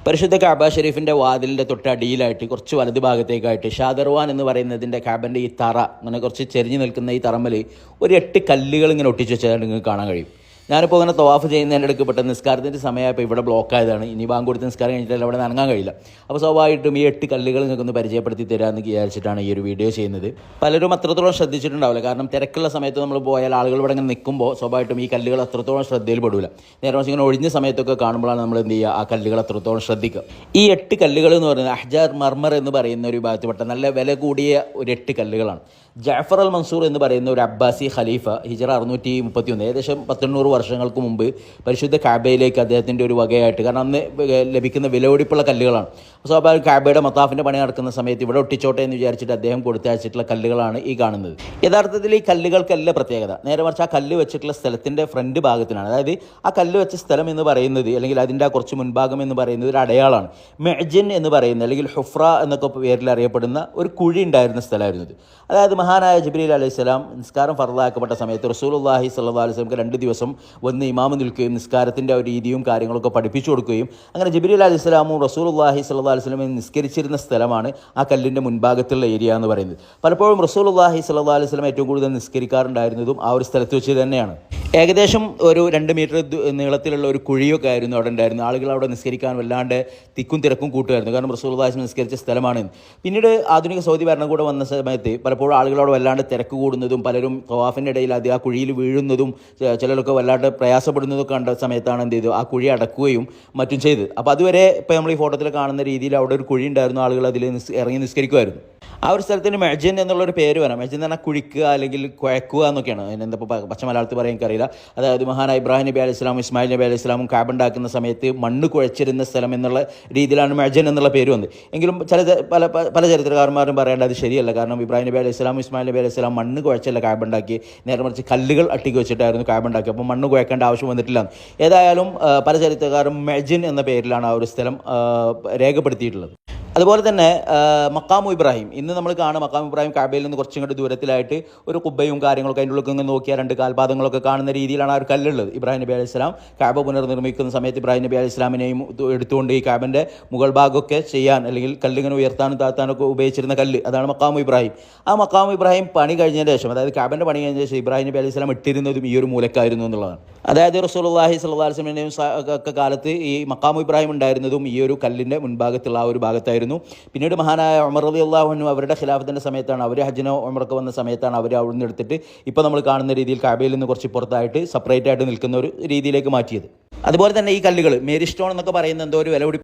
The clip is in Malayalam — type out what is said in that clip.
പരിശുദ്ധ കഅബ ഷരീഫിൻ്റെ വാതിലിൻ്റെ തൊട്ടടിയിലായിട്ട് കുറച്ച് വലതു ഭാഗത്തേക്കായിട്ട് ഷാദർവാൻ എന്ന് പറയുന്നതിൻ്റെ കഅബൻ്റെ ഈ തറ അങ്ങനെ കുറച്ച് ചെരിഞ്ഞ് നിൽക്കുന്ന ഈ തറമ്മൽ ഒരു 8 കല്ലുകൾ ഇങ്ങനെ ഒട്ടിച്ച് വെച്ചാൽ നിങ്ങൾക്ക് കാണാൻ കഴിയും. ഞാനിപ്പോൾ ഇങ്ങനെ തവാഫ് ചെയ്യുന്നതിൻ്റെ ഇടയ്ക്ക് പെട്ടെന്ന് നിസ്കാരത്തിൻ്റെ സമയമായപ്പോൾ ഇവിടെ ബ്ലോക്ക് ആയതാണ്. ഇനി ബാങ്ക് കൊടുത്ത് നിസ്കാരം കഴിഞ്ഞിട്ട് അവിടെ നനങ്ങാൻ കഴിയില്ല. അപ്പോൾ സ്വാഭാവികമായിട്ടും ഈ 8 കല്ലുകൾ നിങ്ങൾക്കൊന്ന് പരിചയപ്പെടുത്തി തരാമെന്ന് വിചാരിച്ചിട്ടാണ് ഈ ഒരു വീഡിയോ ചെയ്യുന്നത്. പലരും അത്രത്തോളം ശ്രദ്ധിച്ചിട്ടുണ്ടാവില്ല. കാരണം തിരക്കുള്ള സമയത്ത് നമ്മൾ പോയാൽ ആളുകൾ ഇവിടെ ഇങ്ങനെ നിൽക്കുമ്പോൾ സ്വാഭാവികമായിട്ടും ഈ കല്ലുകൾ അത്രത്തോളം ശ്രദ്ധയിൽ പെടില്ല. നേരെ മറിച്ച് ഇങ്ങനെ ഒഴിഞ്ഞ സമയത്തൊക്കെ കാണുമ്പോഴാണ് നമ്മൾ എന്ത് ചെയ്യുക, ആ കല്ലുകൾ അത്രത്തോളം ശ്രദ്ധിക്കുക. ഈ 8 കല്ലുകൾ എന്ന് പറയുന്നത് അഹ്ജാർ മർമർ എന്ന് പറയുന്ന ഒരു വിഭാഗത്തിൽപ്പെട്ട നല്ല വില കൂടിയ ഒരു 8 കല്ലുകളാണ്. ജഅഫർ അൽ മൻസൂർ എന്ന് പറയുന്ന ഒരു അബ്ബാസി ഖലീഫ ഹിജ്റ 631 ഏകദേശം 1800 വർഷങ്ങൾക്ക് മുമ്പ് പരിശുദ്ധ കഅബയിലേക്ക് അദ്ദേഹത്തിൻ്റെ ഒരു വകയായിട്ട്, കാരണം അന്ന് ലഭിക്കുന്ന വിലപിടിപ്പുള്ള കല്ലുകളാണ്. സ്വാഭാവിക കഅബയുടെ മത്താഫിൻ്റെ പണി നടക്കുന്ന സമയത്ത് ഇവിടെ ഒട്ടിച്ചോട്ടെ എന്ന് വിചാരിച്ചിട്ട് അദ്ദേഹം കൊടുത്തയച്ചിട്ടുള്ള കല്ലുകളാണ് ഈ കാണുന്നത്. യഥാർത്ഥത്തിൽ ഈ കല്ലുകൾക്കല്ല പ്രത്യേകത, നേരെ മറിച്ച് ആ കല്ല് വെച്ചിട്ടുള്ള സ്ഥലത്തിൻ്റെ ഫ്രണ്ട് ഭാഗത്തിനാണ്. അതായത് ആ കല്ല് വെച്ച സ്ഥലം എന്ന് പറയുന്നത് അല്ലെങ്കിൽ അതിൻ്റെ ആ കുറച്ച് മുൻഭാഗം എന്ന് പറയുന്നത് ഒരു അടയാളമാണ്. മെഅ്ജിൻ എന്ന് പറയുന്ന അല്ലെങ്കിൽ ഹുഫ്ര എന്നൊക്കെ പേരിൽ അറിയപ്പെടുന്ന ഒരു കുഴി ഉണ്ടായിരുന്ന സ്ഥലമായിരുന്നത്. അതായത് മഹാനായ ജിബ്രീൽ അലൈഹിസ്സലാം നിസ്കാരം ഫർദാക്കപ്പെട്ട സമയത്ത് റസൂലുള്ളാഹി സ്വല്ലല്ലാഹു അലൈഹി വസല്ലം 2 ദിവസം വന്ന് ഇമാമ് നിൽക്കുകയും നിസ്കാരത്തിൻ്റെ ഒരു രീതിയും കാര്യങ്ങളൊക്കെ പഠിപ്പിച്ചു കൊടുക്കുകയും അങ്ങനെ ജിബ്രീൽ അലൈഹിസ്സലാമും റസൂലുള്ളാഹി സ്വല്ലല്ലാഹു അലൈഹി വസല്ലം നിസ്കരിച്ചിരുന്ന സ്ഥലമാണ് ആ കല്ലിൻ്റെ മുൻഭാഗത്തുള്ള ഏരിയ എന്ന് പറയുന്നത്. പലപ്പോഴും റസൂലുള്ളാഹി സ്വല്ലല്ലാഹു അലൈഹി വസല്ലം ഏറ്റവും കൂടുതൽ നിസ്കരിക്കാറുണ്ടായിരുന്നതും ആ ഒരു സ്ഥലത്ത് വെച്ച് തന്നെയാണ്. ഏകദേശം ഒരു 2 മീറ്റർ നീളത്തിലുള്ള ഒരു കുഴിയൊക്കെ ആയിരുന്നു അവിടെ ഉണ്ടായിരുന്നു. ആളുകൾ അവിടെ നിസ്കരിക്കാൻ വല്ലാണ്ട് തിക്കും തിരക്കും കൂട്ടുമായിരുന്നു. കാരണം റസൂലുള്ളാഹി നിസ്കരിച്ച സ്ഥലമാണ്. പിന്നീട് ആധുനിക സൗദി ഭരണകൂടം വന്ന സമയത്ത് പലപ്പോഴും ആളുകളോട് വല്ലാണ്ട് തിരക്ക് കൂടുന്നതും പലരും തവാഫിൻ്റെ ഇടയിൽ അത് ആ കുഴിയിൽ വീഴുന്നതും ചിലരൊക്കെ വല്ലാണ്ട് പ്രയാസപ്പെടുന്നതൊക്കെ കണ്ട സമയത്താണ് എന്ത് ചെയ്തു, ആ കുഴി അടക്കുകയും മറ്റും ചെയ്ത്. അപ്പോൾ അതുവരെ ഇപ്പോൾ നമ്മൾ ഈ ഫോട്ടോത്തിൽ കാണുന്ന രീതിയിൽ അവിടെ ഒരു കുഴി ഉണ്ടായിരുന്നു, ആളുകൾ അതിൽ ഇറങ്ങി നിസ്കരിക്കുമായിരുന്നു. ആ ഒരു സ്ഥലത്തിന് മെഅ്ജിൻ എന്നുള്ളൊരു പേര് വരാം. മെഅ്ജിൻ എന്ന് പറഞ്ഞാൽ കുഴിക്കുക അല്ലെങ്കിൽ കുഴക്കുക എന്നൊക്കെയാണ്. അതിനെന്താ പച്ച മലയാളത്തിൽ പറയാൻ എനിക്കറിയില്ല. അതായത് മഹാനായ ഇബ്രാഹിം നബി അലൈഹി സ്വലാമും ഇസ്മായിൽ നബി അലൈഹി സ്വലാമും കഅബ ഉണ്ടാക്കുന്ന സമയത്ത് മണ്ണ് കുഴച്ചിരുന്ന സ്ഥലം എന്നുള്ള രീതിയിലാണ് മെഅ്ജിൻ എന്നുള്ള പേര് വന്നത്. എങ്കിലും പല ചരിത്രകാരന്മാരും പറയേണ്ടത് അത് ശരിയല്ല. കാരണം ഇബ്രാഹിം നബി അലൈഹി സ്വലാമും ഇസ്മായിൽ നബി അലൈഹി സ്വലാം മണ്ണ് കുഴച്ചല്ല കഅബ ഉണ്ടാക്കി, നേരെ മറിച്ച് കല്ലുകൾ അട്ടിക്ക് വെച്ചിട്ടായിരുന്നു കഅബ ഉണ്ടാക്കി. അപ്പോൾ മണ്ണ് കുഴക്കേണ്ട ആവശ്യം വന്നിട്ടില്ല. ഏതായാലും പല ചരിത്രകാരും മെഅ്ജിൻ എന്ന പേരിലാണ് ആ ഒരു സ്ഥലം രേഖപ്പെടുത്തിയിട്ടുള്ളത്. അതുപോലെ തന്നെ മഖാമു ഇബ്രാഹിം, ഇന്ന് നമ്മൾ കാണും മഖാമു ഇബ്രാഹിം കഅബയിൽ നിന്ന് കുറച്ചും കൂടി ദൂരത്തിലായിട്ട് ഒരു കുബ്ബയും കാര്യങ്ങളൊക്കെ അതിൻ്റെ ഉള്ളിൽ ഇങ്ങനെ നോക്കിയാൽ 2 കാൽപാദങ്ങളൊക്കെ കാണുന്ന രീതിയിലാണ് ആ ഒരു കല്ലുള്ളത്. ഇബ്രാഹിം നബി അലൈഹി സ്വലാം കഅബ പുനർനിർമ്മിക്കുന്ന സമയത്ത് ഇബ്രാഹിം നബി അലൈഹി സ്വലാമിനെയും എടുത്തുകൊണ്ട് ഈ കഅബൻ്റെ മുകൾ ഭാഗമൊക്കെ ചെയ്യാൻ അല്ലെങ്കിൽ കല്ലിങ്ങനെ ഉയർത്താനും താഴ്ത്താനൊക്കെ ഉപയോഗിച്ചിരുന്ന കല്ല്, അതാണ് മഖാമു ഇബ്രാഹിം. ആ മഖാമു ഇബ്രാഹിം പണി കഴിഞ്ഞതിന് ശേഷം, അതായത് കഅബൻ്റെ പണി കഴിഞ്ഞ ശേഷം ഇബ്രാഹിം നബി അലൈഹി സ്വലാം ഇട്ടിരുന്നതും ഈ ഒരു മൂലക്കായിരുന്നു എന്നുള്ളതാണ്. അതായത് റസൂലുള്ളാഹി സ്വല്ലല്ലാഹു അലൈഹി വസല്ലമയുടെയും ഒക്കെ കാലത്ത് ഈ മഖാമു ഇബ്രാഹിം ഉണ്ടായിരുന്നതും ഈ ഒരു കല്ലിൻ്റെ മുൻഭാഗത്തുള്ള ആ ഒരു ഭാഗത്തായിരുന്നു. പിന്നീട് മഹാനായ ഉമർ റളിയല്ലാഹു അൻഹു അവരുടെ ഖിലാഫത്തിൻ്റെ സമയത്താണ്, അവർ ഹജ്ജിനോ ഉംറയ്ക്കോ വന്ന സമയത്താണ് അവർ അവിടെ നിന്ന് എടുത്തിട്ട് ഇപ്പോൾ നമ്മൾ കാണുന്ന രീതിയിൽ കഅബയിൽ നിന്ന് കുറച്ച് പുറത്തായിട്ട് സെപ്പറേറ്റ് ആയിട്ട് നിൽക്കുന്ന ഒരു രീതിയിലേക്ക് മാറ്റിയത്. അതുപോലെ തന്നെ ഈ കല്ലുകൾ മേരി സ്റ്റോൺ എന്നൊക്കെ പറയുന്ന എന്തോ ഒരു വില